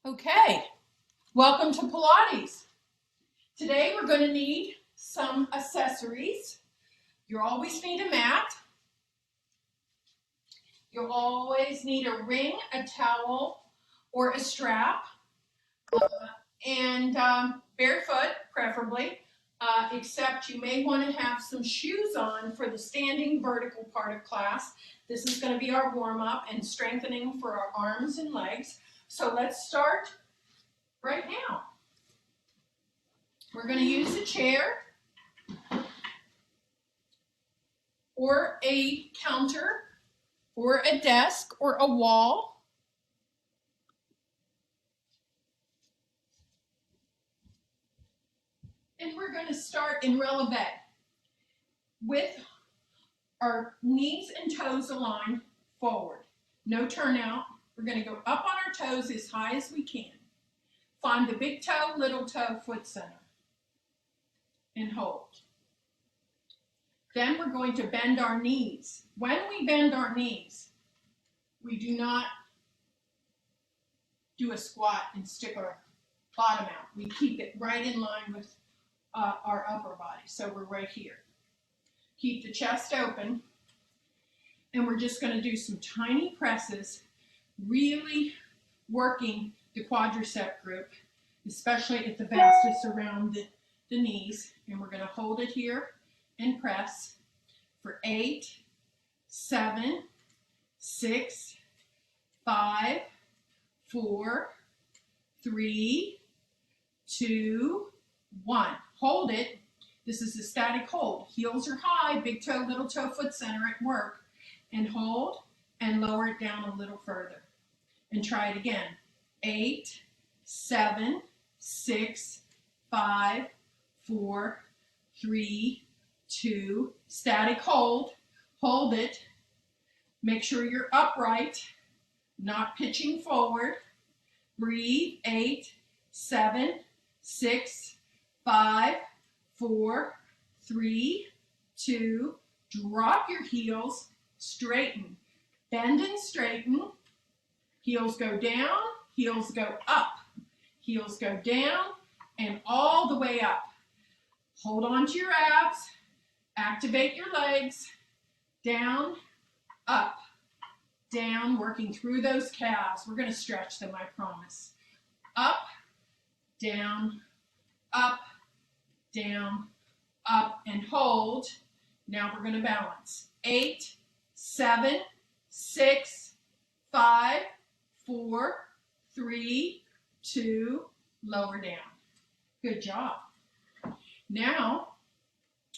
Okay, welcome to Pilates. Today we're going to need some accessories. You'll always need a mat. You'll always need a ring, a towel, or a strap, and barefoot preferably, except you may want to have some shoes on for the standing vertical part of class. This is going to be our warm-up and strengthening for our arms and legs. So let's start right now. We're going to use a chair or a counter or a desk or a wall. And we're going to start in releve with our knees and toes aligned forward. No turnout. We're going to go up on our toes as high as we can. Find the big toe, little toe, foot center. And hold. Then we're going to bend our knees. When we bend our knees, we do not do a squat and stick our bottom out. We keep it right in line with our upper body. So we're right here. Keep the chest open. And we're just going to do some tiny presses, really working the quadricep group, especially at the vastus around the knees. And we're going to hold it here and press for 8, 7, 6, 5, 4, 3, 2, 1. Hold it. This is a static hold. Heels are high, big toe, little toe, foot center at work. And hold and lower it down a little further. And try it again. 8, 7, 6, 5, 4, 3, 2, static hold. Hold it. Make sure you're upright, not pitching forward. Breathe. 8, 7, 6, 5, 4, 3, 2. Drop your heels. Straighten. Bend and straighten. Heels go down. Heels go up. Heels go down and all the way up. Hold on to your abs. Activate your legs. Down, up, down, working through those calves. We're going to stretch them, I promise. Up, down, up, down, up, and hold. Now we're going to balance. 8, 7, 6, 5, 4, 3, 2, lower down. Good job. Now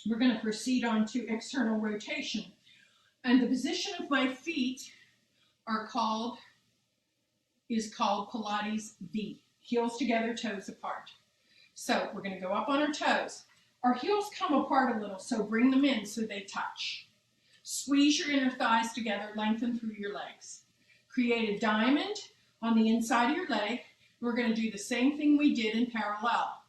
we're going to proceed on to external rotation. And the position of my feet is called Pilates V. Heels together, toes apart. So we're going to go up on our toes. Our heels come apart a little, so bring them in so they touch. Squeeze your inner thighs together, lengthen through your legs. Create a diamond on the inside of your leg. We're going to do the same thing we did in parallel.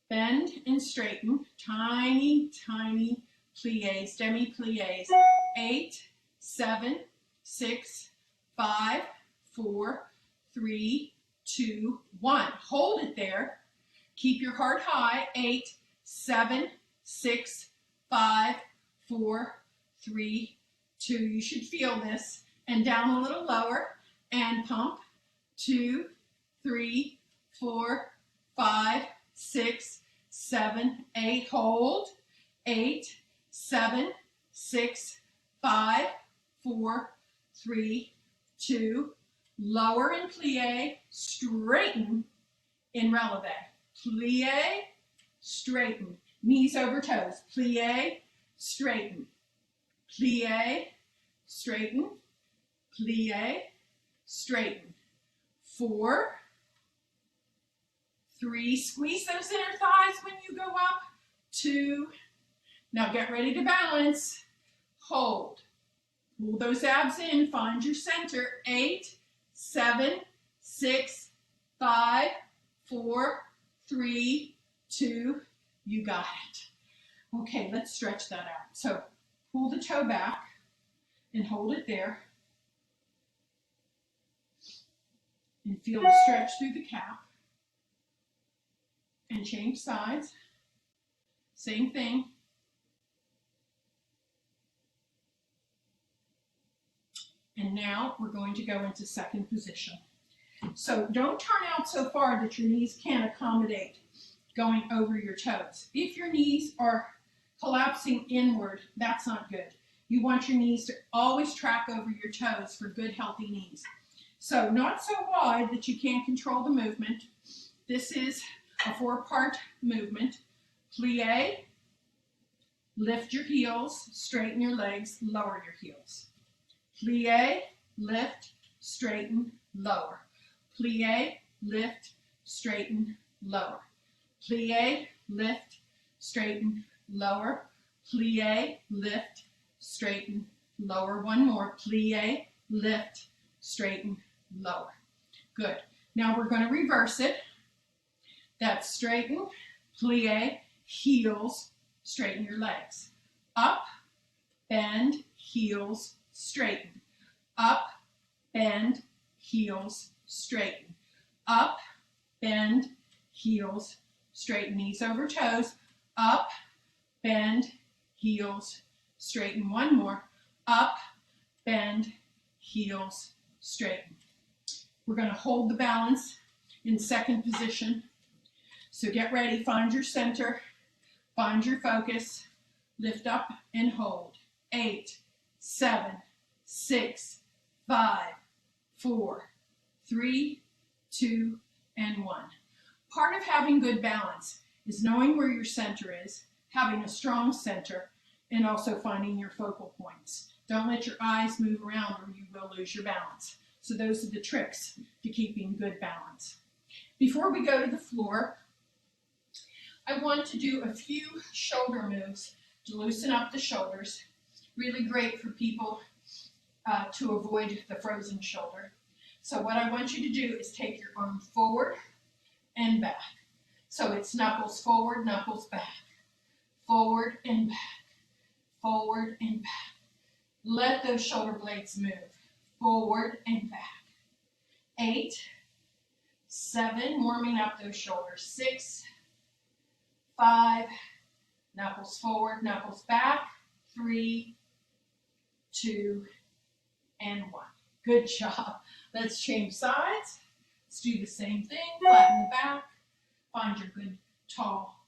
Bend and straighten, tiny, tiny plies, demi-plies. 8, 7, 6, 5, 4, 3, 2, 1. Hold it there. Keep your heart high. 8, 7, 6, 5, 4, 3, 2. You should feel this. And down a little lower. And pump. 2, 3, 4, 5, 6, 7, 8. Hold. 8, 7, 6, 5, 4, 3, 2. Lower and plie. Straighten in releve. Plie, straighten. Knees over toes. Plie, straighten. Plie, straighten. Plie, straighten. 4, 3, squeeze those inner thighs when you go up. 2, now get ready to balance. Hold. Pull those abs in, find your center. 8, 7, 6, 5, 4, 3, 2, you got it. Okay, let's stretch that out. So pull the toe back and hold it there. And feel the stretch through the calf. And change sides. Same thing. And now we're going to go into second position. So don't turn out so far that your knees can't accommodate going over your toes. If your knees are collapsing inward, that's not good. You want your knees to always track over your toes for good, healthy knees. So not so wide that you can't control the movement. This is a 4-part movement. Plie, lift your heels, straighten your legs, lower your heels. Plie, lift, straighten, lower. Plie, lift, straighten, lower. Plie, lift, straighten, lower. Plie, lift, straighten, lower. One more. Plie, lift, straighten, lower. Good. Now we're going to reverse it. That's straighten, plie, heels, straighten your legs. Up, bend, heels, straighten. Up, bend, heels, straighten. Up, bend, heels, straighten. Knees over toes. Up, bend, heels, straighten. One more. Up, bend, heels, straighten. We're going to hold the balance in second position. So get ready, find your center, find your focus, lift up and hold. 8, 7, 6, 5, 4, 3, 2, and 1. Part of having good balance is knowing where your center is, having a strong center, and also finding your focal points. Don't let your eyes move around or you will lose your balance. So those are the tricks to keeping good balance. Before we go to the floor, I want to do a few shoulder moves to loosen up the shoulders. Really great for people to avoid the frozen shoulder. So what I want you to do is take your arm forward and back. So it's knuckles forward, knuckles back. Forward and back. Forward and back. Let those shoulder blades move. Forward and back. 8, 7, warming up those shoulders. 6, 5, knuckles forward, knuckles back. 3, 2, and 1. Good job. Let's change sides. Let's do the same thing. Flatten the back. Find your good tall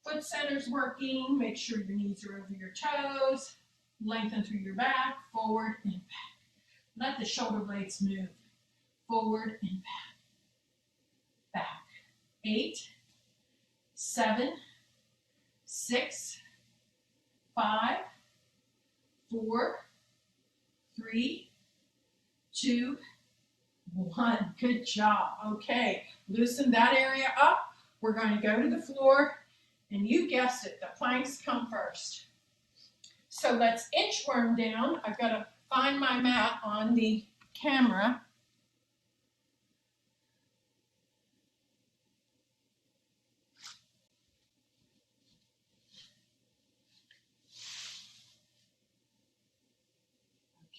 foot centers working. Make sure your knees are over your toes. Lengthen through your back. Forward and back. Let the shoulder blades move. Forward and back. Back. 8, 7, 6, 5, 4, 3, 2, 1. Good job. Okay, loosen that area up. We're going to go to the floor, and you guessed it, the planks come first. So let's inchworm down. I've got to find my mat on the camera.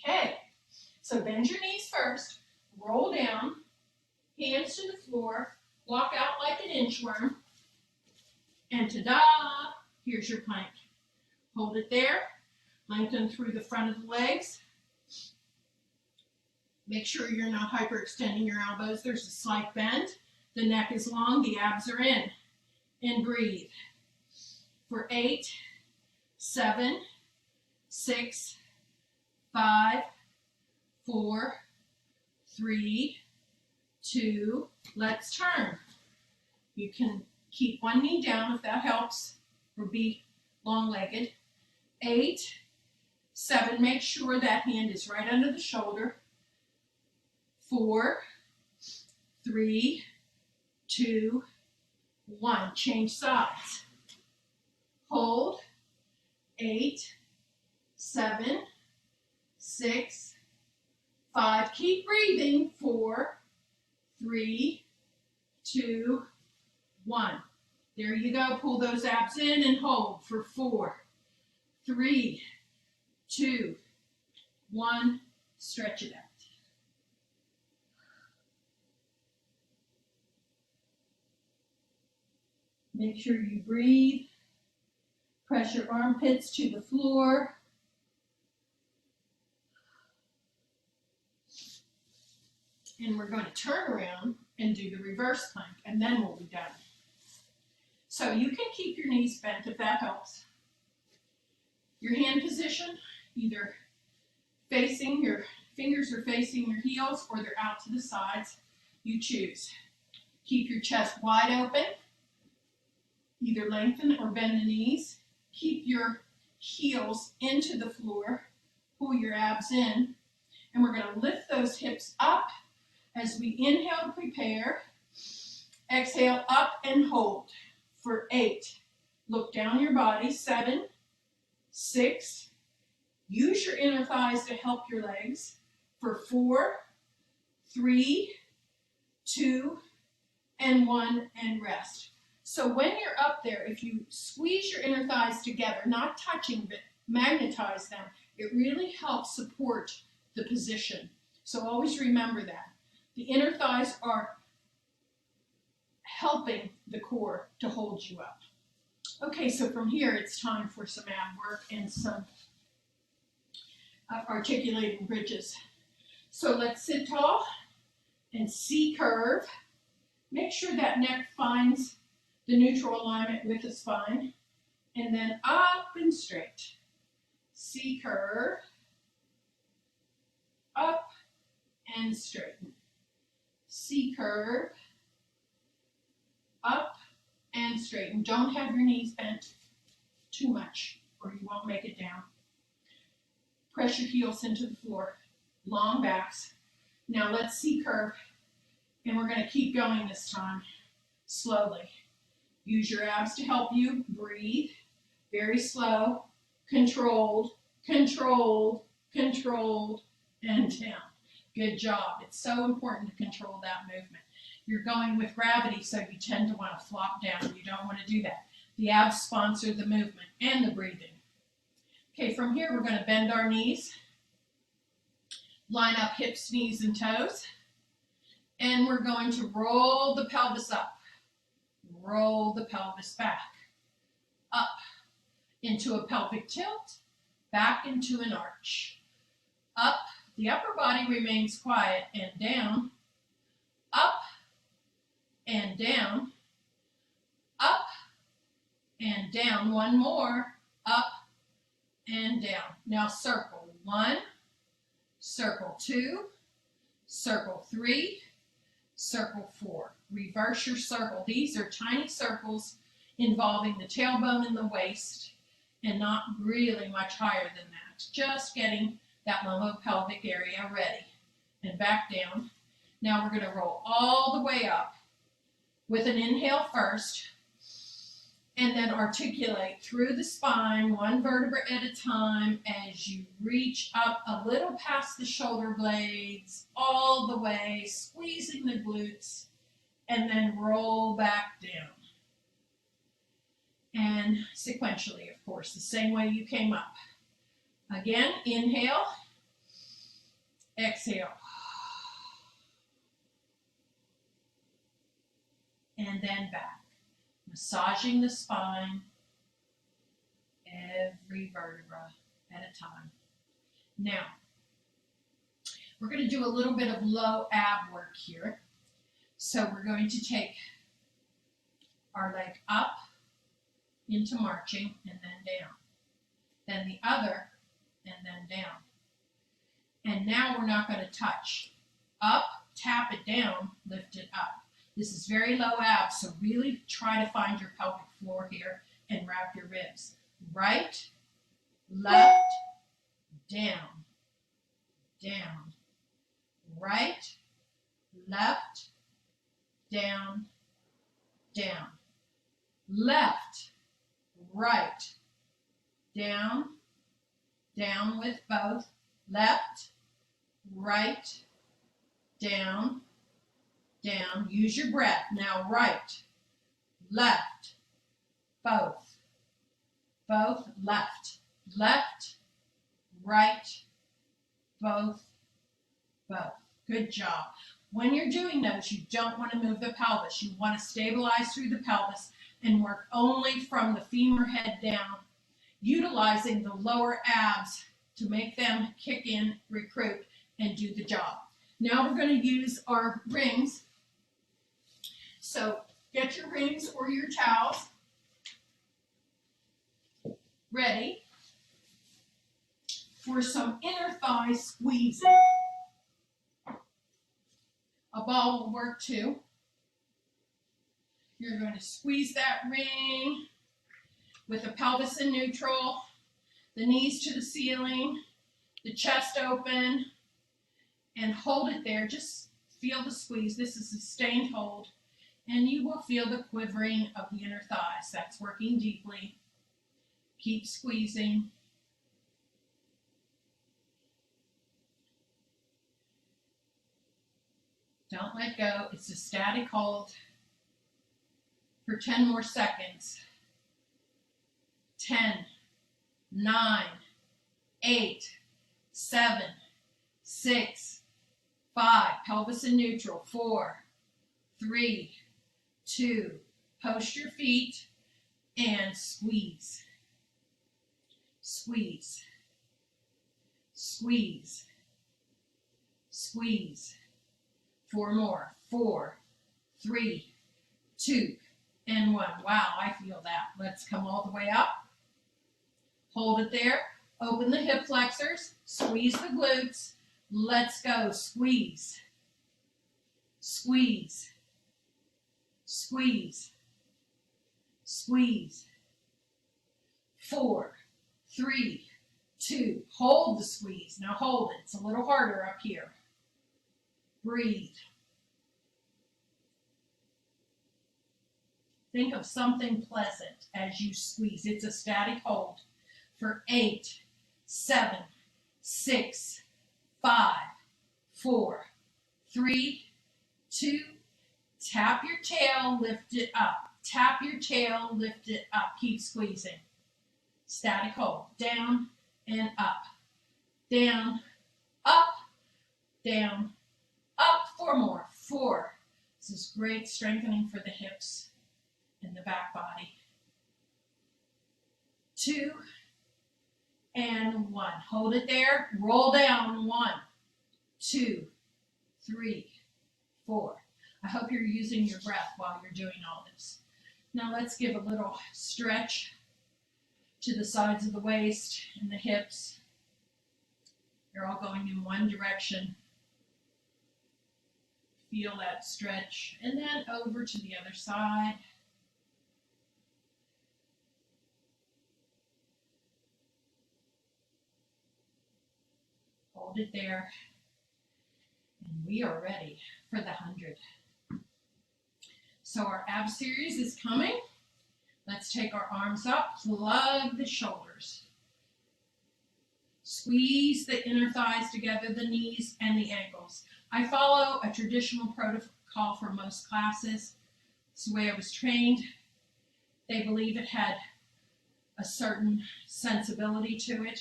Okay, so bend your knees first, roll down, hands to the floor, walk out like an inchworm, and ta-da, here's your plank. Hold it there, lengthen through the front of the legs. Make sure you're not hyperextending your elbows. There's a slight bend. The neck is long, the abs are in. And breathe. For 8, 7, 6, 5, 4, 3, 2, let's turn. You can keep one knee down if that helps, or be long-legged. 8, 7, make sure that hand is right under the shoulder. 4, 3, 2, 1. Change sides. Hold. 8, 7, 6, 5. Keep breathing. 4, 3, 2, 1. There you go. Pull those abs in and hold for 4, 3, 2, 1. Stretch it out. Make sure you breathe. Press your armpits to the floor. And we're going to turn around and do the reverse plank, and then we'll be done. So you can keep your knees bent if that helps. Your hand position, either facing, your fingers are facing your heels or they're out to the sides. You choose. Keep your chest wide open. Either lengthen or bend the knees. Keep your heels into the floor. Pull your abs in. And we're going to lift those hips up as we inhale, prepare. Exhale, up and hold for 8. Look down your body. 7, 6. Use your inner thighs to help your legs for 4, 3, 2, and 1, and rest. So when you're up there, if you squeeze your inner thighs together, not touching, but magnetize them, it really helps support the position. So always remember that. The inner thighs are helping the core to hold you up. Okay, so from here it's time for some ab work and some articulating bridges. So let's sit tall and C curve. Make sure that neck finds the neutral alignment with the spine, and then up and straight. C curve, up and straighten. C curve, up and straighten. Don't have your knees bent too much or you won't make it down. Press your heels into the floor, long backs. Now let's C curve, and we're going to keep going this time, slowly. Use your abs to help you. Breathe, very slow, controlled, controlled, controlled, and down. Good job. It's so important to control that movement. You're going with gravity, so you tend to want to flop down. You don't want to do that. The abs sponsor the movement and the breathing. Okay, from here we're going to bend our knees, line up hips, knees, and toes, and we're going to roll the pelvis up, roll the pelvis back, up into a pelvic tilt, back into an arch, up, the upper body remains quiet, and down, up and down, up and down, one more, up and down. Now circle 1, circle 2, circle 3, circle 4. Reverse your circle. These are tiny circles involving the tailbone and the waist, and not really much higher than that. Just getting that lumbo-pelvic area ready. And back down. Now we're going to roll all the way up with an inhale first, and then articulate through the spine, one vertebra at a time, as you reach up a little past the shoulder blades, all the way, squeezing the glutes, and then roll back down. And sequentially, of course, the same way you came up. Again, inhale, exhale, and then back. Massaging the spine, every vertebra at a time. Now, we're going to do a little bit of low ab work here. So we're going to take our leg up into marching and then down. Then the other and then down. And now we're not going to touch. Up, tap it down, lift it up. This is very low abs, so really try to find your pelvic floor here and wrap your ribs. Right, left, down, down. Right, left, down, down. Left, right, down, down with both. Left, right, down, down. Use your breath. Now right, left, both, left, left, right, both. Good job. When you're doing those, you don't want to move the pelvis. You want to stabilize through the pelvis and work only from the femur head down, utilizing the lower abs to make them kick in, recruit, and do the job. Now we're going to use our rings. So get your rings or your towels ready for some inner thigh squeezing. A ball will work too. You're going to squeeze that ring with the pelvis in neutral, the knees to the ceiling, the chest open, and hold it there. Just feel the squeeze. This is a sustained hold, and you will feel the quivering of the inner thighs. That's working deeply. Keep squeezing. Don't let go. It's a static hold for 10 more seconds. 10, 9, 8, 7, 6, 5, pelvis in neutral, 4, 3, 2, post your feet and squeeze. Squeeze. Squeeze. Squeeze. 4 more. 4, 3, 2, and 1. Wow, I feel that. Let's come all the way up. Hold it there. Open the hip flexors. Squeeze the glutes. Let's go. Squeeze. Squeeze. Squeeze. Squeeze. 4, 3, 2. Hold the squeeze. Now hold it. It's a little harder up here. Breathe. Think of something pleasant as you squeeze. It's a static hold for 8, 7, 6, 5, 4, 3, 2. Tap your tail, lift it up. Tap your tail, lift it up. Keep squeezing. Static hold. Down and up. Down, up, down, up. 4 more. 4. This is great strengthening for the hips and the back body. 2 and 1. Hold it there. Roll down. 1, 2, 3, 4. I hope you're using your breath while you're doing all this. Now let's give a little stretch to the sides of the waist and the hips. They're all going in one direction. Feel that stretch. And then over to the other side. Hold it there. And we are ready for the 100. So our ab series is coming. Let's take our arms up, plug the shoulders. Squeeze the inner thighs together, the knees and the ankles. I follow a traditional protocol for most classes. It's the way I was trained. They believe it had a certain sensibility to it.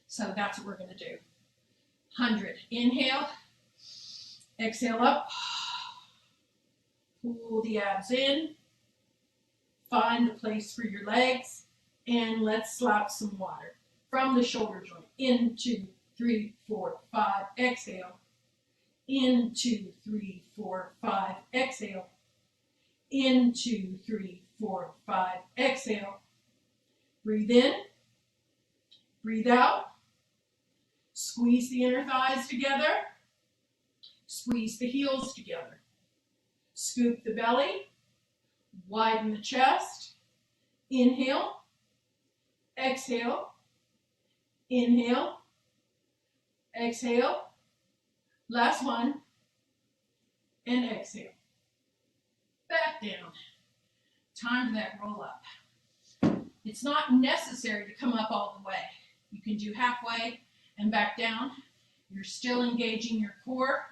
So that's what we're going to do. 100. Inhale. Exhale up. Pull the abs in. Find the place for your legs. And let's slap some water from the shoulder joint. In, 2, 3, 4, 5. Exhale. In, 2, 3, 4, 5. Exhale. In, 2, 3, 4, 5. Exhale. Breathe in. Breathe out. Squeeze the inner thighs together. Squeeze the heels together. Scoop the belly. Widen the chest. Inhale. Exhale. Inhale. Exhale. Last one. And exhale. Back down. Time for that roll up. It's not necessary to come up all the way. You can do halfway and back down. You're still engaging your core.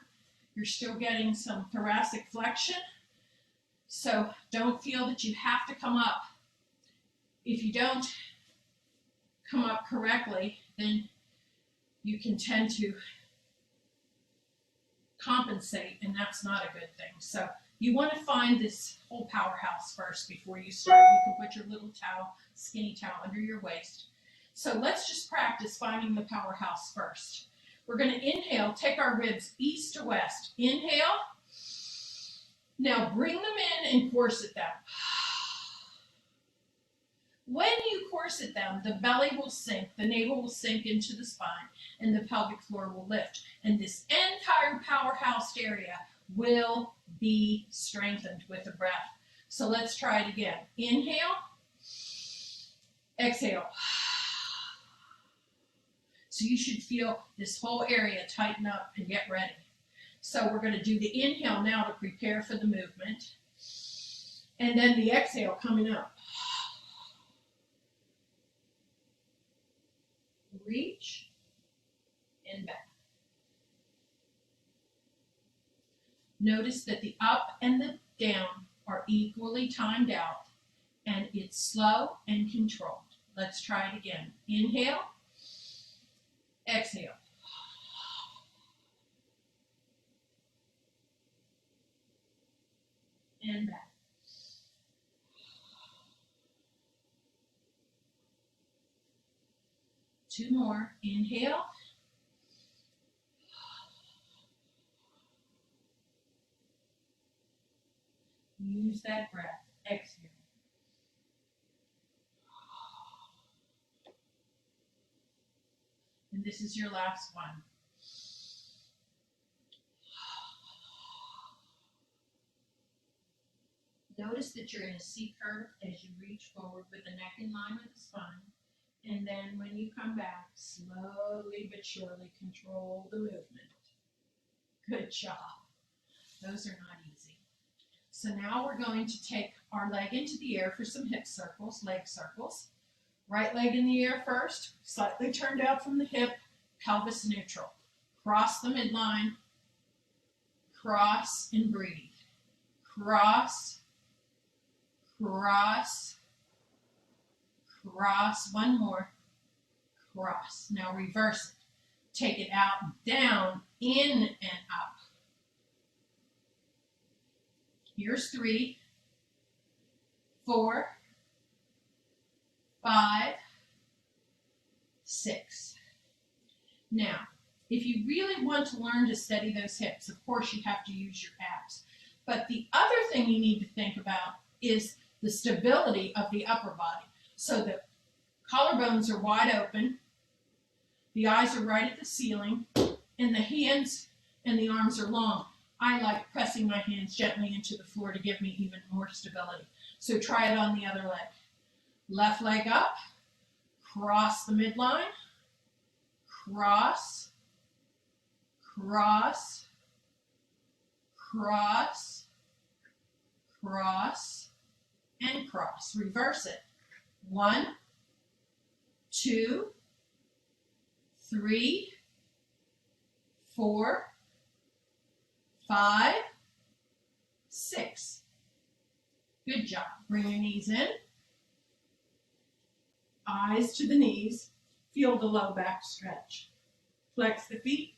You're still getting some thoracic flexion. So don't feel that you have to come up. If you don't come up correctly, then you can tend to compensate, and that's not a good thing. So You want to find this whole powerhouse first before you start. You can put your little towel, skinny towel under your waist. So let's just practice finding the powerhouse first. We're going to inhale, take our ribs east to west. Inhale. Now bring them in and corset them. When you corset them, the belly will sink, the navel will sink into the spine, and the pelvic floor will lift. And this entire powerhouse area will be strengthened with a breath. So let's try it again. Inhale. Exhale. So you should feel this whole area tighten up and get ready. So we're going to do the inhale now to prepare for the movement. And then the exhale coming up. Reach and back. Notice that the up and the down are equally timed out, and it's slow and controlled. Let's try it again. Inhale, exhale. And back. Two more. Inhale. Use that breath. Exhale. And this is your last one. Notice that you're in a C curve as you reach forward with the neck in line with the spine. And then when you come back, slowly but surely control the movement. Good job. Those are not easy. So now we're going to take our leg into the air for some hip circles, leg circles. Right leg in the air first, slightly turned out from the hip, pelvis neutral. Cross the midline, cross and breathe. Cross, cross, cross, one more, cross. Now reverse it. Take it out, down, in, and up. Here's 3, 4, 5, 6. Now, if you really want to learn to steady those hips, of course you have to use your abs. But the other thing you need to think about is the stability of the upper body. So the collarbones are wide open, the eyes are right at the ceiling, and the hands and the arms are long. I like pressing my hands gently into the floor to give me even more stability. So try it on the other leg. Left leg up, cross the midline, cross, cross, cross, cross, and cross. Reverse it. 1, 2, 3, 4, 5, 6. Good job. Bring your knees in. Eyes to the knees. Feel the low back stretch. Flex the feet.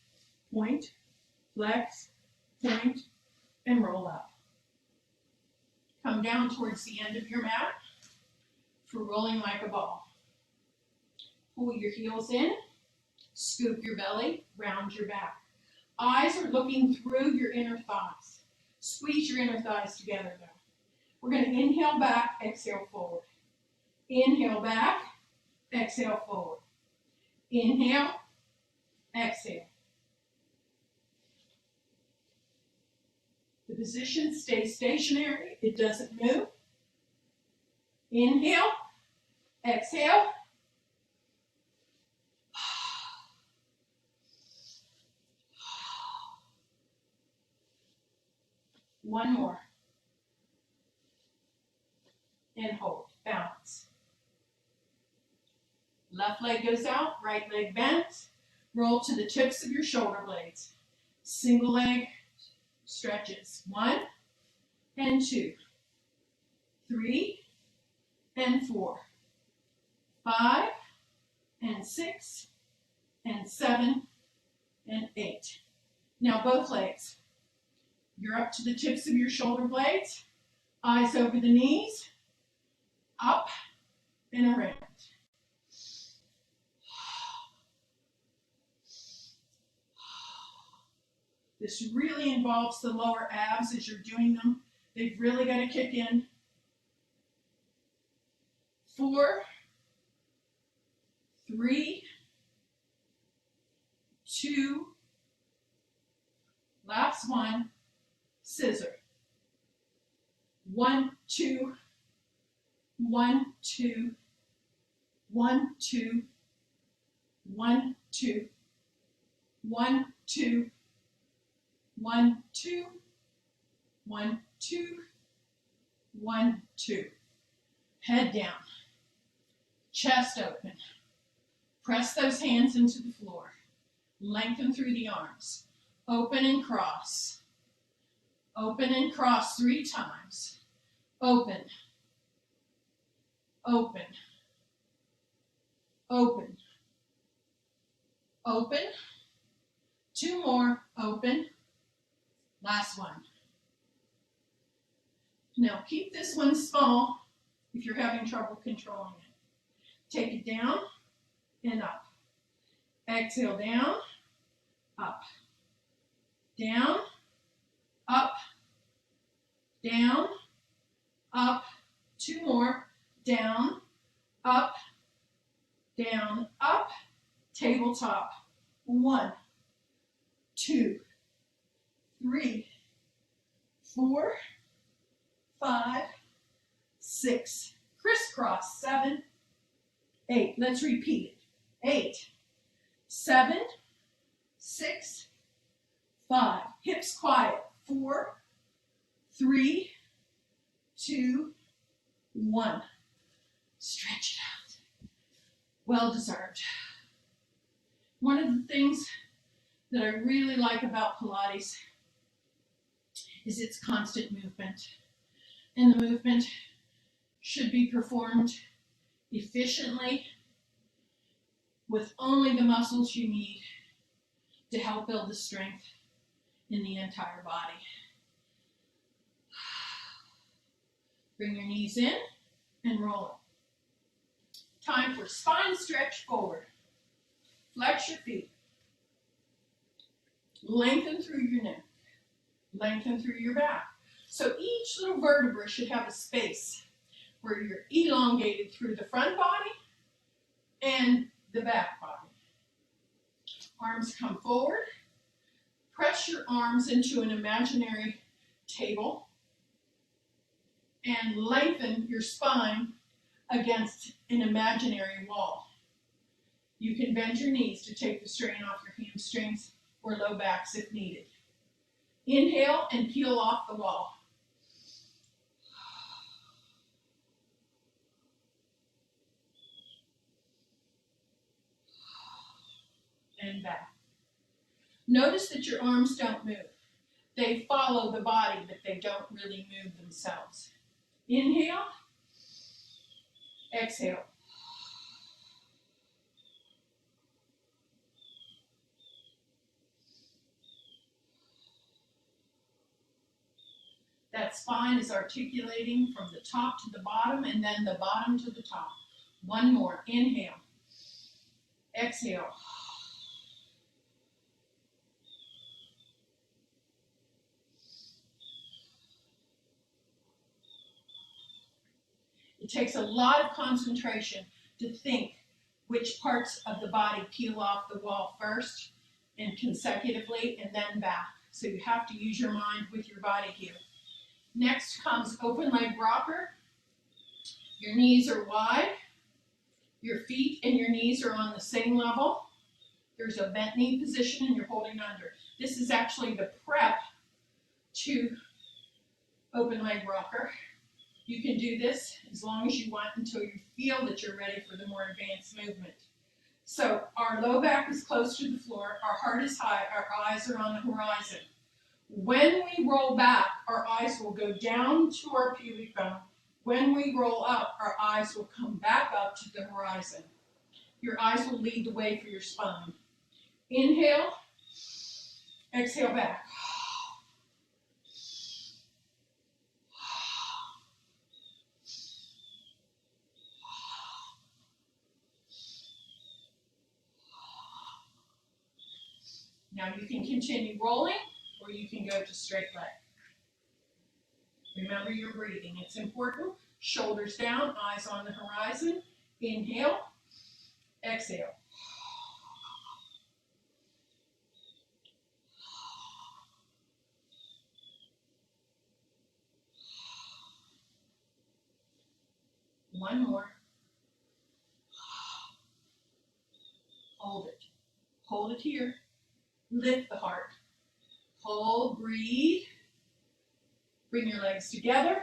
Point, flex, point, and roll up. Come down towards the end of your mat for rolling like a ball. Pull your heels in. Scoop your belly. Round your back. Eyes are looking through your inner thighs. Squeeze your inner thighs together though. We're going to inhale back, exhale forward. Inhale back, exhale forward. Inhale, exhale. The position stays stationary. It doesn't move. Inhale, exhale. One more. And hold. Balance. Left leg goes out, right leg bends. Roll to the tips of your shoulder blades. Single leg stretches. 1 and 2, 3 and 4, 5 and 6 and 7 and 8. Now both legs. You're up to the tips of your shoulder blades. Eyes over the knees. Up and around. This really involves the lower abs as you're doing them. They've really got to kick in. 4, 3, 2, last one, scissor. 1, 2, 1, 2, 1, 2, 1, 2, 1, 2, 1, 2, 1, 2, 1, 2. Head down. Chest open. Press those hands into the floor. Lengthen through the arms. Open and cross. Open and cross 3 times. Open. Open. Open. Open. 2 more. Open. Last one. Now keep this one small if you're having trouble controlling it. Take it down and up. Exhale down, up, down, up, down, up. 2 more. Down, up, down, up. Tabletop. 1, 2, 3, 4, 5, 6. Crisscross. 7, 8. Let's repeat it. 8, 7, 6, 5. Hips quiet. 4, 3, 2, 1. Stretch it out. Well deserved. One of the things that I really like about Pilates is its constant movement. And the movement should be performed efficiently with only the muscles you need to help build the strength in the entire body. Bring your knees in and roll it. Time for spine stretch forward. Flex your feet. Lengthen through your neck. Lengthen through your back. So each little vertebra should have a space where you're elongated through the front body and the back body. Arms come forward. Press your arms into an imaginary table and lengthen your spine against an imaginary wall. You can bend your knees to take the strain off your hamstrings or low backs if needed. Inhale and peel off the wall. And back. Notice that your arms don't move. They follow the body, but they don't really move themselves. Inhale. Exhale. That spine is articulating from the top to the bottom and then the bottom to the top. One more. Inhale. Exhale. It takes a lot of concentration to think which parts of the body peel off the wall first and consecutively and then back. So you have to use your mind with your body here. Next comes open leg rocker. Your knees are wide. Your feet and your knees are on the same level. There's a bent knee position and you're holding under. This is actually the prep to open leg rocker. You can do this as long as you want until you feel that you're ready for the more advanced movement. So our low back is close to the floor, our heart is high, our eyes are on the horizon. When we roll back, our eyes will go down to our pubic bone. When we roll up, our eyes will come back up to the horizon. Your eyes will lead the way for your spine. Inhale, exhale back. Now you can continue rolling or you can go to straight leg. Remember your breathing. It's important. Shoulders down, eyes on the horizon. Inhale, exhale. One more. Hold it. Hold it here. Lift the heart. Hold, breathe. Bring your legs together.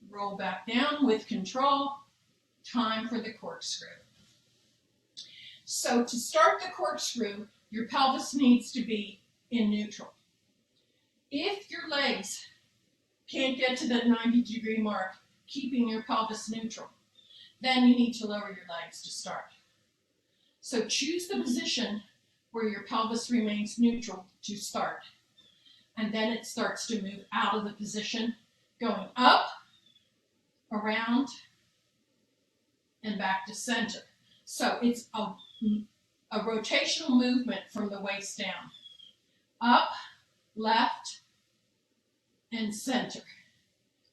Roll back down with control. Time for the corkscrew. So to start the corkscrew, your pelvis needs to be in neutral. If your legs can't get to that 90-degree mark, keeping your pelvis neutral, then you need to lower your legs to start. So choose the position where your pelvis remains neutral to start. And then it starts to move out of the position, going up, around, and back to center. So it's a rotational movement from the waist down. Up, left, and center.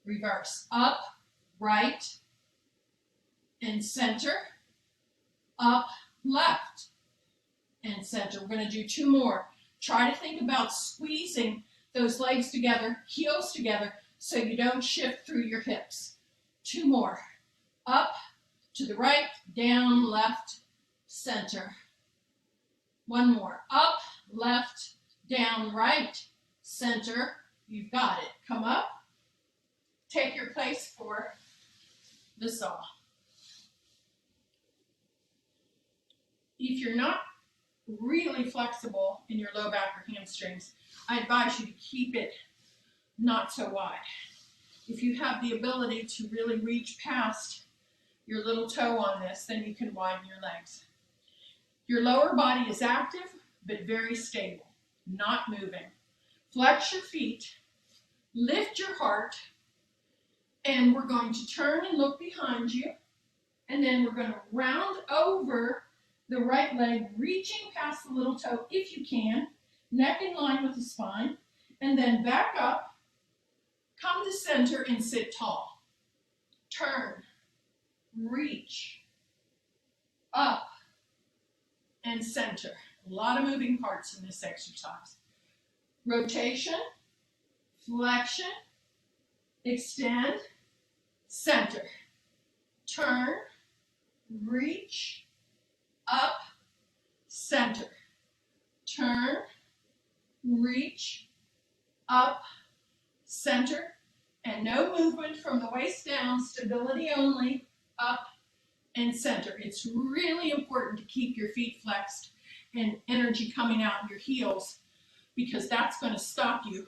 Reverse. Up, right, and center. Up, left, and center. We're going to do two more. Try to think about squeezing those legs together, heels together, so you don't shift through your hips. Two more. Up, to the right, down, left, center. One more. Up, left, down, right, center. You've got it. Come up. Take your place for the saw. If you're not really flexible in your low back or hamstrings, I advise you to keep it not so wide. If you have the ability to really reach past your little toe on this, then you can widen your legs. Your lower body is active, but very stable, not moving. Flex your feet, lift your heart, and we're going to turn and look behind you, and then we're going to round over the right leg, reaching past the little toe if you can, neck in line with the spine, and then back up, come to center and sit tall. Turn, reach, up, and center. A lot of moving parts in this exercise. Rotation, flexion, extend, center. Turn, reach, up, center. Turn, reach, up, center. And no movement from the waist down, stability only, up, and center. It's really important to keep your feet flexed and energy coming out in your heels, because that's going to stop you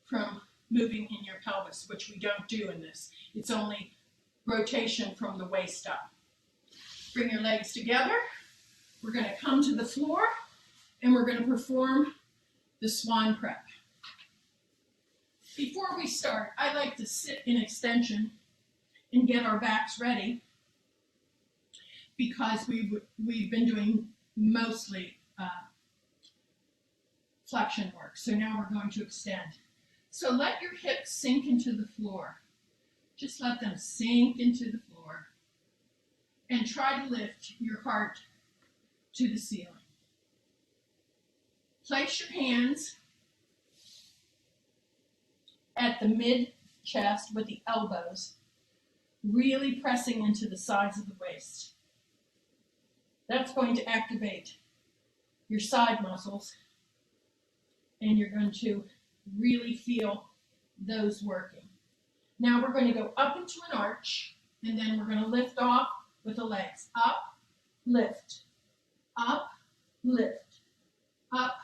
from moving in your pelvis, which we don't do in this. It's only rotation from the waist up. Bring your legs together. We're going to come to the floor and we're going to perform the Swan Prep. Before we start, I like to sit in extension and get our backs ready, because we've been doing mostly flexion work. So now we're going to extend. So let your hips sink into the floor. Just let them sink into the floor. And try to lift your heart to the ceiling. Place your hands at the mid-chest with the elbows, really pressing into the sides of the waist. That's going to activate your side muscles, and you're going to really feel those working. Now we're going to go up into an arch, and then we're going to lift off with the legs. Up, lift, up, lift, up,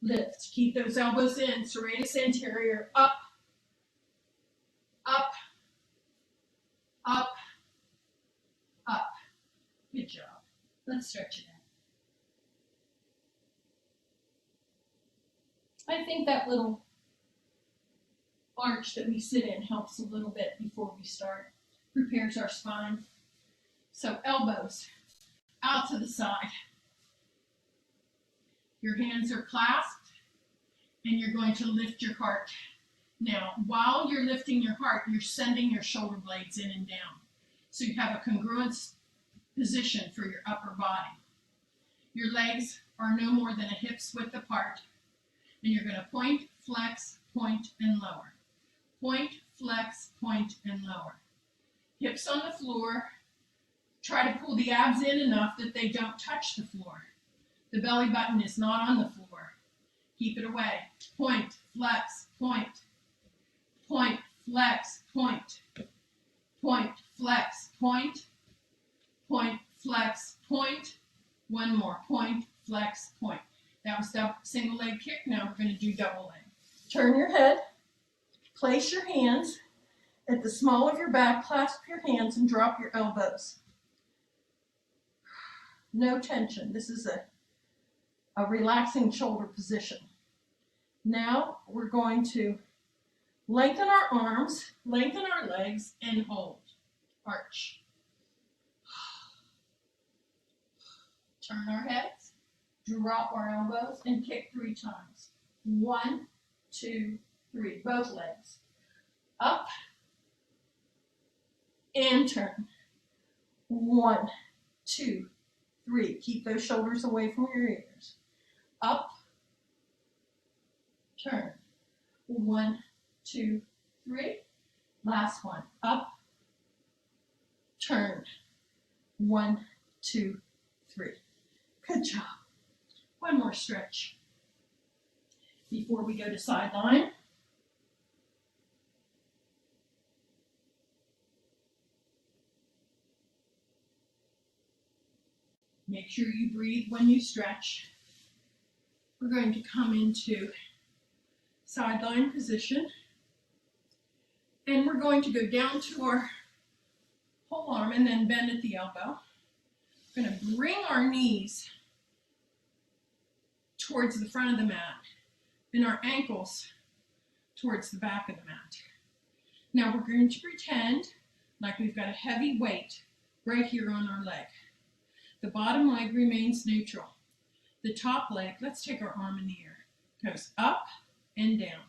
lift. Keep those elbows in, serratus anterior, up, up, up, up. Good job. Let's stretch it out. I think that little arch that we sit in helps a little bit before we start. Prepares our spine. So elbows out to the side. Your hands are clasped. and you're going to lift your heart. Now, while you're lifting your heart, you're sending your shoulder blades in and down. So you have a congruent position for your upper body. Your legs are no more than a hip's width apart, and you're going to point, flex, point, and lower. Point, flex, point, and lower. Hips on the floor. Try to pull the abs in enough that they don't touch the floor. The belly button is not on the floor. Keep it away. Point, flex, point. Point, flex, point. Point, flex, point. Point, flex, point. One more. Point, flex, point. That was single leg kick. Now we're going to do double leg. Turn your head. Place your hands at the small of your back. Clasp your hands and drop your elbows. No tension. This is a relaxing shoulder position. Now we're going to lengthen our arms, lengthen our legs, and hold. Arch. Turn our heads, drop our elbows, and kick 3 times. 1, 2, 3. Both legs. Up and turn. 1, 2, 3. Keep those shoulders away from your ears. Up, turn. 1, 2, 3. Last one. Up, turn. 1, 2, 3. Good job. One more stretch before we go to sideline. Make sure you breathe when you stretch. We're going to come into sideline position, and we're going to go down to our whole arm and then bend at the elbow. We're going to bring our knees towards the front of the mat and our ankles towards the back of the mat. Now we're going to pretend like we've got a heavy weight right here on our leg. The bottom leg remains neutral. The top leg, let's take our arm in the air, goes up and down,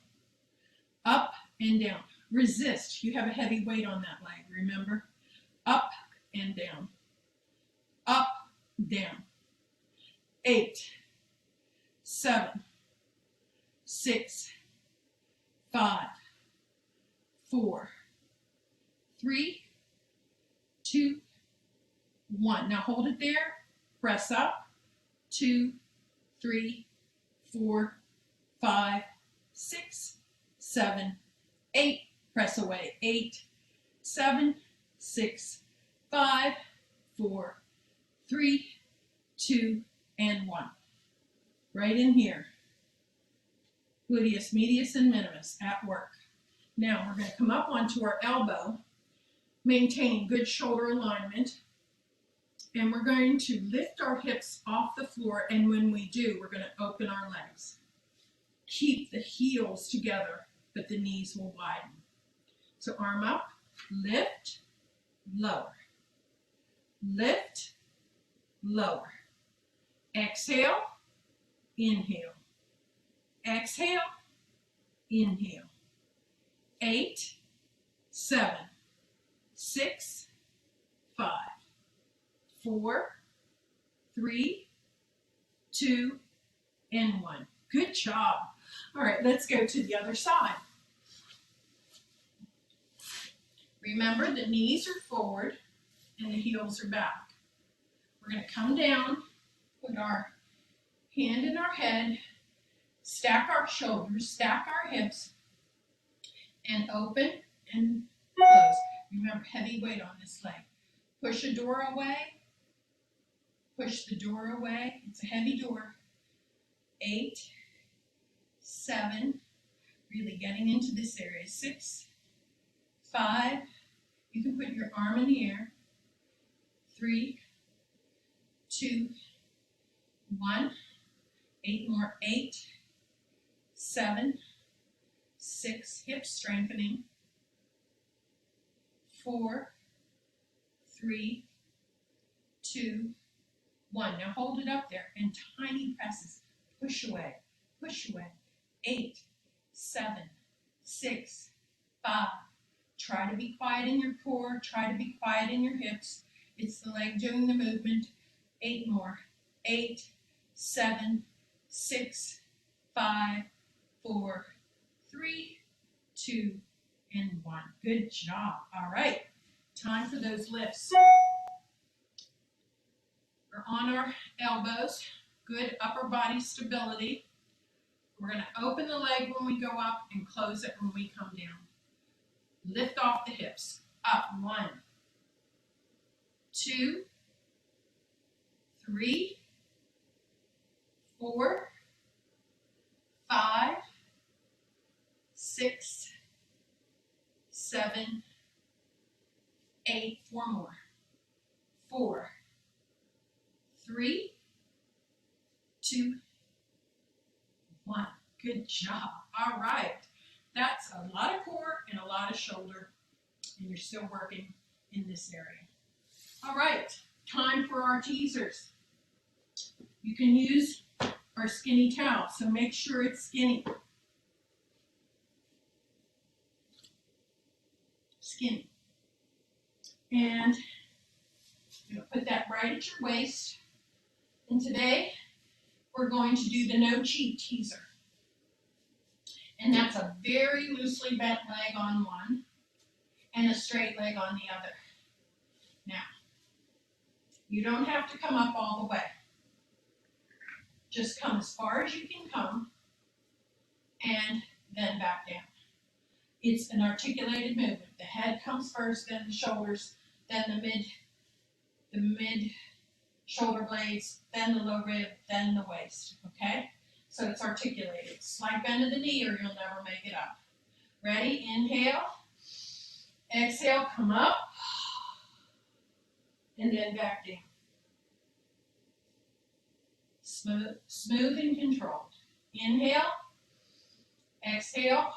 up and down. Resist. You have a heavy weight on that leg, remember? Up and down, up, down. 8, 7, 6, 5, 4, 3, 2, 1. Now hold it there. Press up. 2, 3, 4, 5, 6, 7, 8. Press away. 8, 7, 6, 5, 4, 3, 2, and 1. Right in here. Gluteus medius and minimus at work. Now we're going to come up onto our elbow, maintaining good shoulder alignment. And we're going to lift our hips off the floor, and when we do, we're going to open our legs. Keep the heels together, but the knees will widen. So arm up, lift, lower. Lift, lower. Exhale, inhale. Exhale, inhale. 8, 7, 6, 5, 4, 3, 2, and 1. Good job. All right, let's go to the other side. Remember, the knees are forward and the heels are back. We're going to come down, put our hand in our head, stack our shoulders, stack our hips, and open and close. Remember, heavy weight on this leg. Push a door away. Push the door away. It's a heavy door. 8, 7, really getting into this area. 6, 5, you can put your arm in the air. 3, 2, 1, 8 more. 8, 7, 6, hips strengthening. 4, 3, 2, 1. Now hold it up there and tiny presses. Push away, push away. 8, 7, 6, 5. Try to be quiet in your core. Try to be quiet in your hips. It's the leg doing the movement. 8 more. 8, 7, 6, 5, 4, 3, 2, and 1. Good job. All right. Time for those lifts. We're on our elbows. Good upper body stability. We're going to open the leg when we go up and close it when we come down. Lift off the hips. Up. 1, 2, 3, 4, 5, 6, 7, 8. 4 more. 4, 3, 2, 1. Good job. All right. That's a lot of core and a lot of shoulder, and you're still working in this area. All right. Time for our teasers. You can use our skinny towel, so make sure it's skinny. Skinny. And you'll put that right at your waist. And today, we're going to do the no cheat teaser. And that's a very loosely bent leg on one and a straight leg on the other. Now, you don't have to come up all the way. Just come as far as you can come and then back down. It's an articulated movement. The head comes first, then the shoulders, then the mid shoulder blades, then the low rib, then the waist, okay? So it's articulated. Slight bend of the knee or you'll never make it up. Ready? Inhale. Exhale, come up. And then back down. Smooth and controlled. Inhale. Exhale.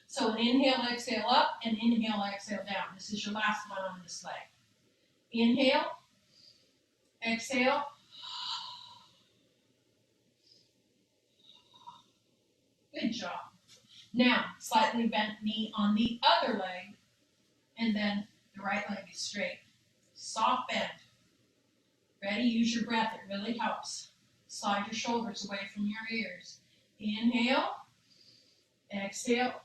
So an inhale, exhale up, and inhale, exhale down. This is your last one on this leg. Inhale. Exhale. Good job. Now, slightly bent knee on the other leg, and then the right leg is straight. Soft bend. Ready? Use your breath. It really helps. Slide your shoulders away from your ears. Inhale. Exhale.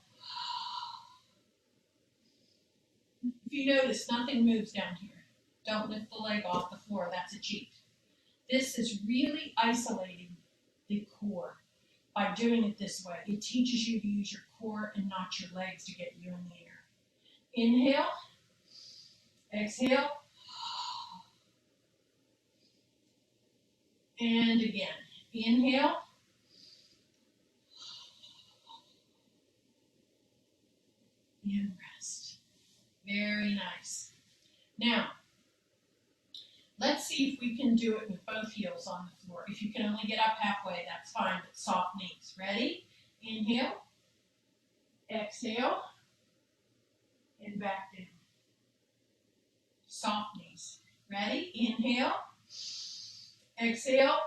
If you notice, nothing moves down here. Don't lift the leg off the floor. That's a cheat. This is really isolating the core. By doing it this way, it teaches you to use your core and not your legs to get you in the air. Inhale. Exhale. And again. Inhale. And rest. Very nice. Now, let's see if we can do it with both heels on the floor. If you can only get up halfway, that's fine, but soft knees. Ready? Inhale. Exhale. And back down. Soft knees. Ready? Inhale. Exhale.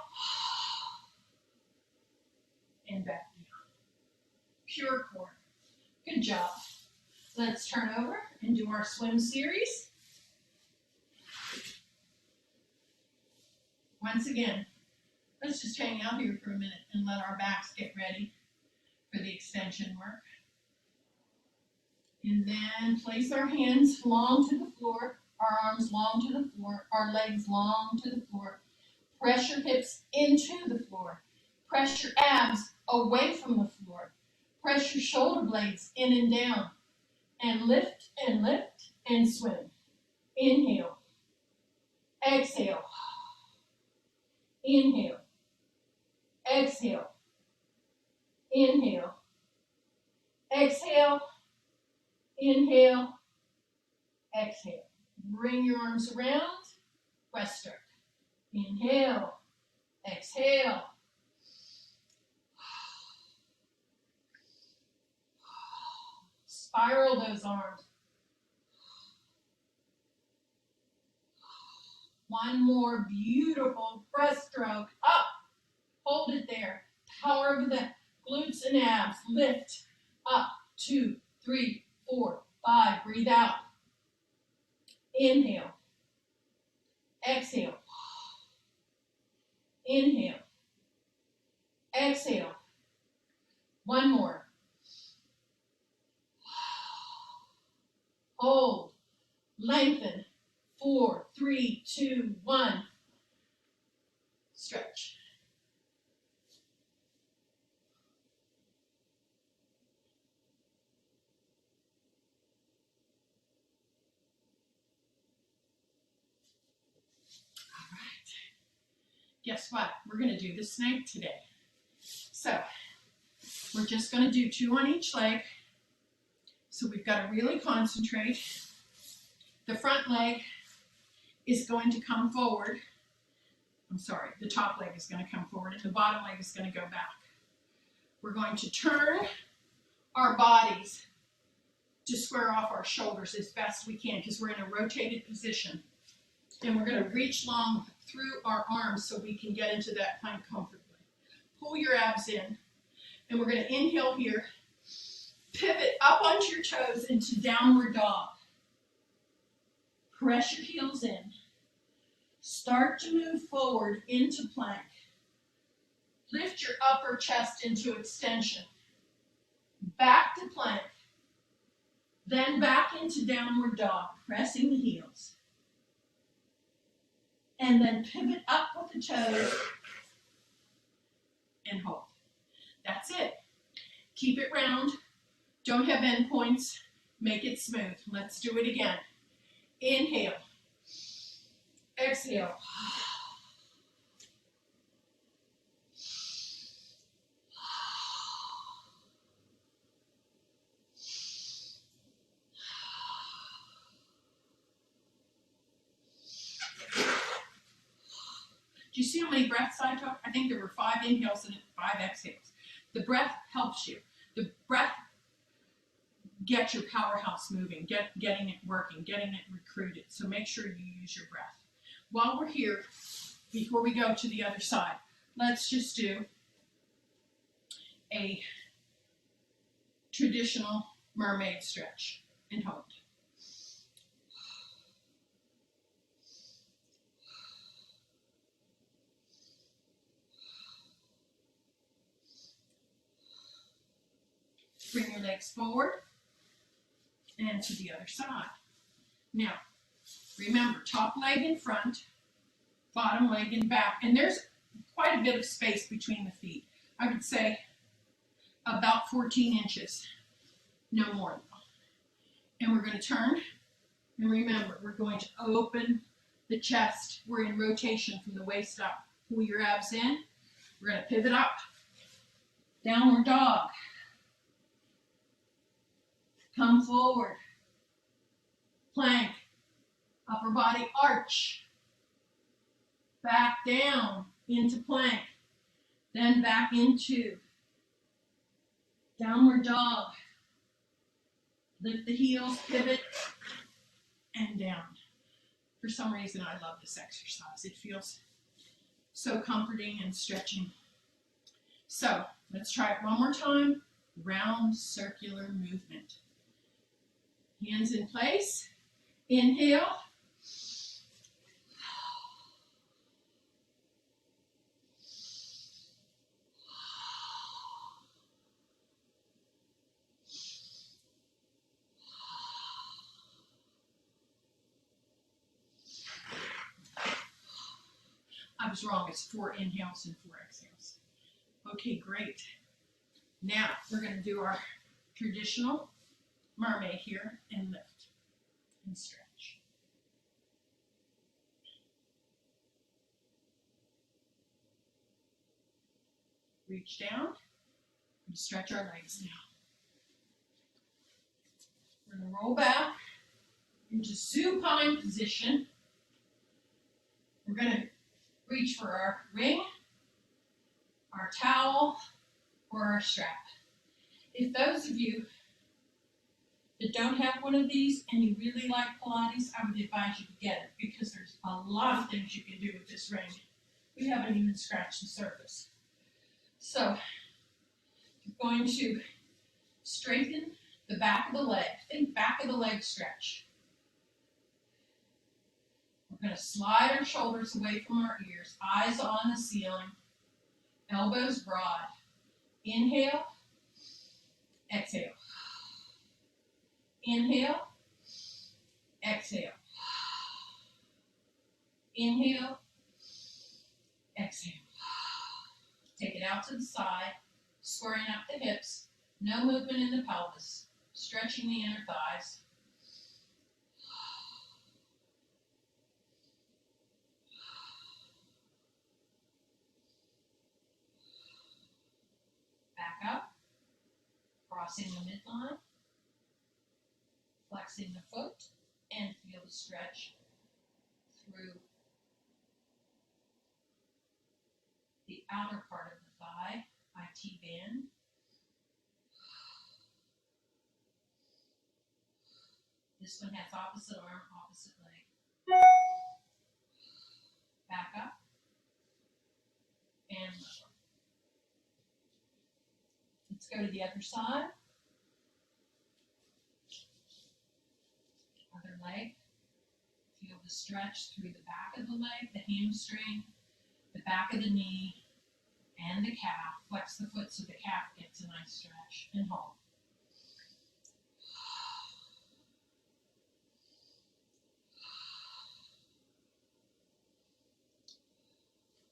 And back down. Pure core. Good job. Let's turn over and do our swim series. Once again, let's just hang out here for a minute and let our backs get ready for the extension work. And then place our hands long to the floor, our arms long to the floor, our legs long to the floor. Press your hips into the floor. Press your abs away from the floor. Press your shoulder blades in and down. And lift and swim. Inhale. Exhale. Inhale. Exhale. Inhale. Exhale. Inhale. Exhale. Bring your arms around. Breaststroke. Inhale. Exhale. Spiral those arms. One more beautiful breaststroke. Up. Hold it there. Power of the glutes and abs. Lift. Up. 2, 3, 4, 5. Breathe out. Inhale. Exhale. Inhale. Exhale. One more. Hold. Lengthen. 4, 3, 2, 1. Stretch. All right. Guess what? We're going to do the snake today. So, we're just going to do 2 on each leg. So we've got to really concentrate. The front leg is going to come forward. I'm sorry, the top leg is going to come forward and the bottom leg is going to go back. We're going to turn our bodies to square off our shoulders as best we can because we're in a rotated position. And we're going to reach long through our arms so we can get into that plank comfortably. Pull your abs in. And we're going to inhale here. Pivot up onto your toes into downward dog. Press your heels in. Start to move forward into plank. Lift your upper chest into extension. Back to plank. Then back into downward dog, pressing the heels. And then pivot up with the toes and hold. That's it. Keep it round. Don't have end points. Make it smooth. Let's do it again. Inhale. Exhale. Do you see how many breaths I took? I think there were 5 inhales and 5 exhales. The breath helps you. The breath gets your powerhouse moving, getting it working, getting it recruited. So make sure you use your breath. While we're here, before we go to the other side, let's just do a traditional mermaid stretch and hold. Bring your legs forward and to the other side. Now, remember, top leg in front, bottom leg in back. And there's quite a bit of space between the feet. I would say about 14 inches, no more. And we're going to turn. And remember, we're going to open the chest. We're in rotation from the waist up. Pull your abs in. We're going to pivot up. Downward dog. Come forward. Plank. Upper body arch. Back down into plank. Then back into downward dog. Lift the heels, pivot, and down. For some reason, I love this exercise. It feels so comforting and stretching. So, let's try it one more time. Round circular movement. Hands in place. Inhale. I was wrong. It's 4 inhales and 4 exhales. Okay, great. Now, we're going to do our traditional mermaid here and lift and stretch. Reach down and stretch our legs now. We're going to roll back into supine position. We're going to reach for our ring, our towel, or our strap. If those of you that don't have one of these and you really like Pilates, I would advise you to get it because there's a lot of things you can do with this ring. We haven't even scratched the surface. So you're going to straighten the back of the leg. Think back of the leg stretch. We're going to slide our shoulders away from our ears, eyes on the ceiling, elbows broad. Inhale, exhale. Inhale, exhale. Inhale, exhale. Take it out to the side, squaring up the hips, no movement in the pelvis, stretching the inner thighs. Back up, crossing the midline, flexing the foot, and feel the stretch through the outer part of the thigh, IT band. This one has opposite arm, opposite leg. Back up and lower. Let's go to the other side. Other leg. Feel the stretch through the back of the leg, the hamstring, the back of the knee, and the calf. Flex the foot so the calf gets a nice stretch and hold.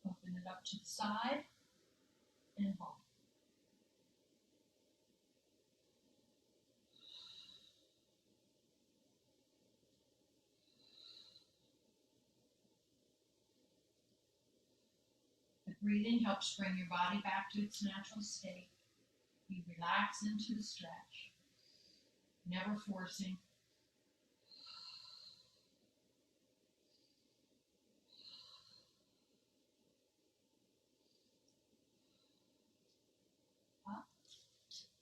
Open it up to the side and hold. The breathing helps bring your body back to its natural state. You relax into the stretch, never forcing. Up.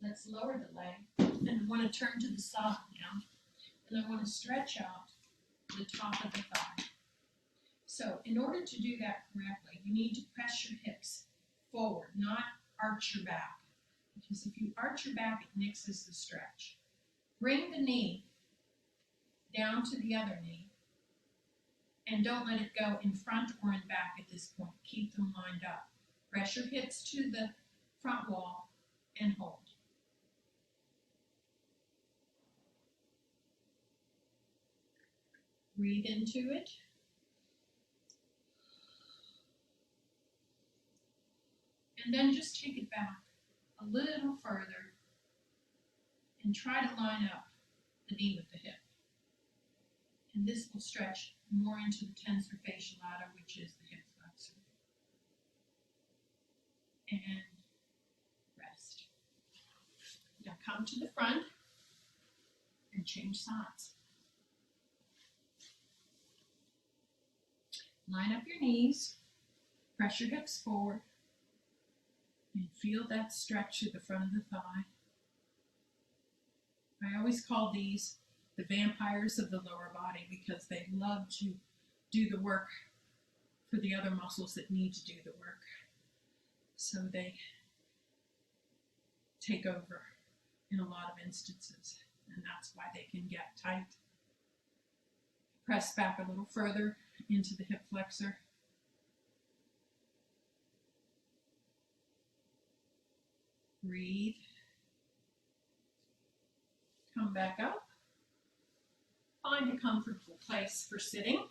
Let's lower the leg, and I want to turn to the side now, and I want to stretch out the top of the thigh. So in order to do that correctly, you need to press your hips forward, not arch your back. Because if you arch your back, it mixes the stretch. Bring the knee down to the other knee, and don't let it go in front or in back at this point. Keep them lined up. Press your hips to the front wall and hold. Breathe into it. And then just take it back a little further and try to line up the knee with the hip. And this will stretch more into the tensor fascial ladder, which is the hip flexor. And rest. Now come to the front and change sides. Line up your knees, press your hips forward, and feel that stretch through the front of the thigh. I always call these the vampires of the lower body because they love to do the work for the other muscles that need to do the work. So they take over in a lot of instances, and that's why they can get tight. Press back a little further into the hip flexor. Breathe. Come back up. Find a comfortable place for sitting.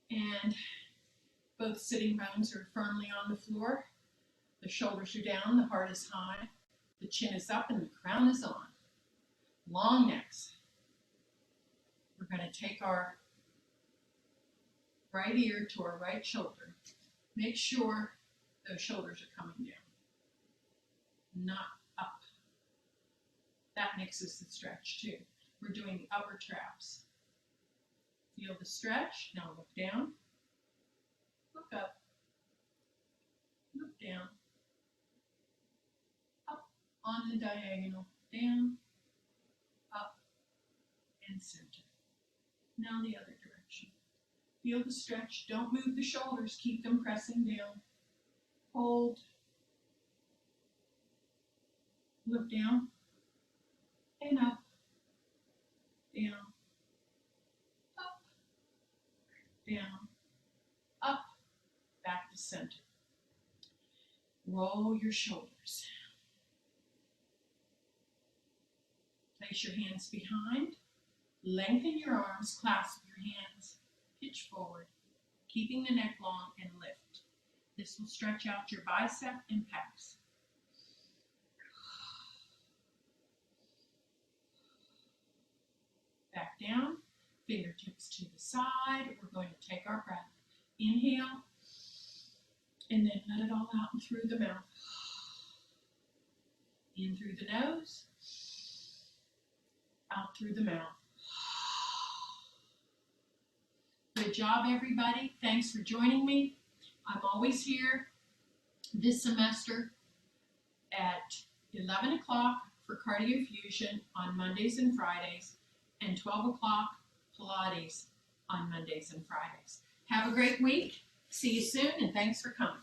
And both sitting bones are firmly on the floor. The shoulders are down, the heart is high, the chin is up, and the crown is on. Long necks. We're going to take our right ear to our right shoulder. Make sure those shoulders are coming down, not up. That mixes the stretch too. We're doing the upper traps. Feel the stretch. Now look down, look up, look down, up on the diagonal, down, up, and center. Now the other direction. Feel the stretch. Don't move the shoulders. Keep them pressing down. Hold Look down and up, down, up, down, up, back to center. Roll your shoulders. Place your hands behind. Lengthen your arms, clasp your hands, pitch forward, keeping the neck long and lift. This will stretch out your bicep and pecs. Back down, fingertips to the side. We're going to take our breath. Inhale, and then let it all out and through the mouth. In through the nose, out through the mouth. Good job, everybody. Thanks for joining me. I'm always here this semester at 11 o'clock for Cardio Fusion on Mondays and Fridays, and 12 o'clock Pilates on Mondays and Fridays. Have a great week. See you soon, and thanks for coming.